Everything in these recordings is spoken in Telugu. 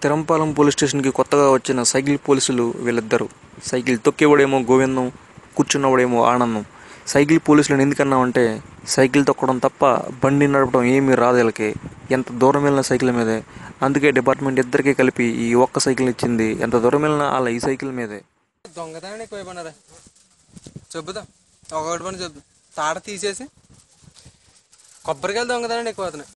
తిరంపాలెం పోలీస్ స్టేషన్కి కొత్తగా వచ్చిన సైకిల్ పోలీసులు వీళ్ళిద్దరు. సైకిల్ తొక్కేవాడేమో గోవిందం, కూర్చున్నవాడేమో ఆనందం. సైకిల్ పోలీసులను ఎందుకన్నామంటే సైకిల్ తొక్కడం తప్ప బండి నడపడం ఏమీ రాదు వీళ్ళకి. ఎంత దూరం వెళ్ళిన సైకిల్ మీదే. అందుకే డిపార్ట్మెంట్ ఇద్దరికీ కలిపి ఈ ఒక్క సైకిల్ ఇచ్చింది. ఎంత దూరం వెళ్ళినా అలా ఈ సైకిల్ మీదే. దొంగతనం ఎక్కువైపోయినారా చెబుదాం. ఒకటి పని చెబుదాం. తాట తీసేసి కొబ్బరికాయలు దొంగతనం ఎక్కువ అవుతున్నాయి.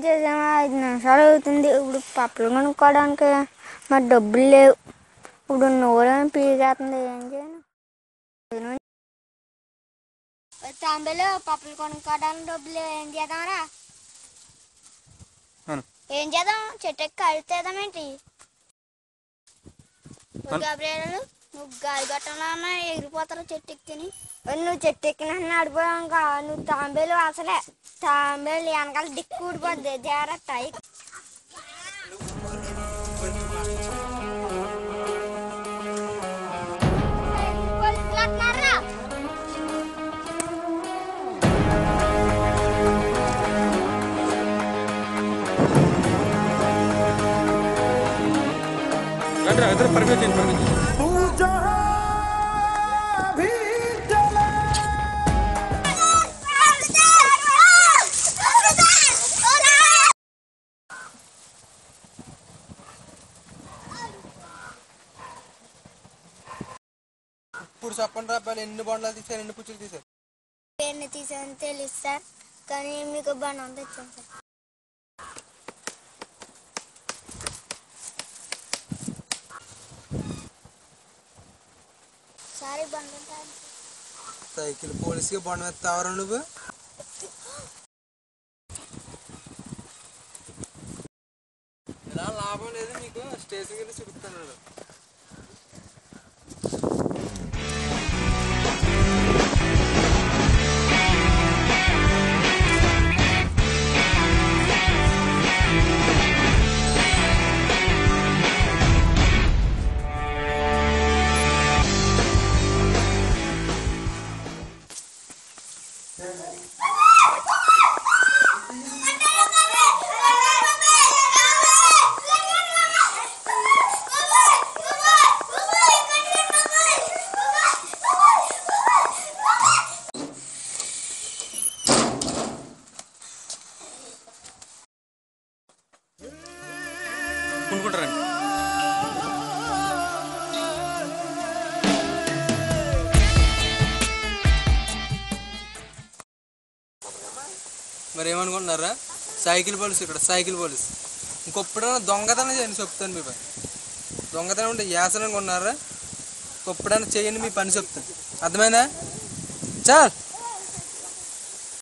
చేసామా 5 నిమిషాలు అవుతుంది. ఇప్పుడు పప్పులు కొనుక్కోవడానికి మరి డబ్బులు లేవు. ఇప్పుడు నోరేమో పీకేస్తుంది. ఏం చేయను? తాంబేలో పప్పులు కొనుక్కోవడానికి డబ్బులు ఏం చేద్దాంరా? ఏం చేద్దాం? చెట్టు ఎక్కి కలుతామేంటి? నువ్వు గాలి గట్టంలో ఎగిరిపోతారా చెట్టు ఎక్కిని? నువ్వు చెట్టు ఎక్కిన నడిపోయాక నువ్వు తాంబేలు అసలే తాంబేలు వెనకాల దిక్కు ఊడిపోద్ది. జాగ్రత్త. ఇప్పుడు చెప్పండి రాబాలు, ఎన్ని బండ్లు తీసారు, ఎన్ని పుచ్చులు తీసారు? ఎన్ని తీసాను తెలుసు సార్, కానీ మీకు బండి అంతా ఇచ్చాను సార్. సారీ బండి సైకిల్ పోలీసుకి బండి మీద తావరా నువ్వు? ఇలా లాభం లేదు నీకు. స్టేషన్ కింద చూపుతున్నాడు. కొనుక్కుంటారండి. మరి ఏమనుకుంటున్నారా? సైకిల్ పోలీసు ఇక్కడ సైకిల్ పోలీసు. ఇంకొప్పుడైనా దొంగతనం చేయండి చెప్తాను. మీ పని దొంగతనం ఉంటే యాసనం కొన్నారా? ఇంకొప్పుడైనా చేయండి, మీ పని చెప్తాను. అర్థమైందా? చాలు.